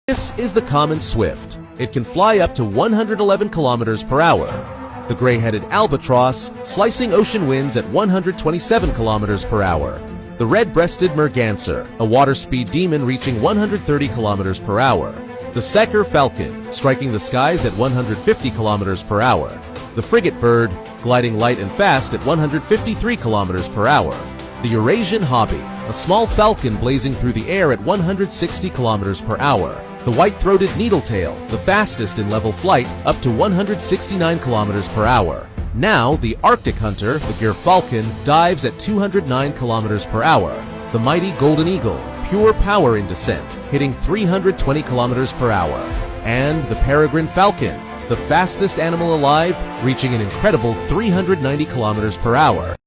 This is the common swift. It can fly up to 111 kilometers per hour. The gray-headed albatross, slicing ocean winds at 127 kilometers per hour. The red-breasted merganser, a water-speed demon reaching 130 kilometers per hour. The Seker falcon, striking the skies at 150 kilometers per hour. The frigate bird, gliding light and fast at 153 kilometers per hour. The Eurasian hobby, a small falcon blazing through the air at 160 kilometers per hour. The white-throated needletail, the fastest in level flight, up to 169 kilometers per hour. Now, the Arctic hunter, the Gyrfalcon, dives at 209 kilometers per hour. The mighty golden eagle, pure power in descent, hitting 320 kilometers per hour. And the peregrine falcon, the fastest animal alive, reaching an incredible 390 kilometers per hour.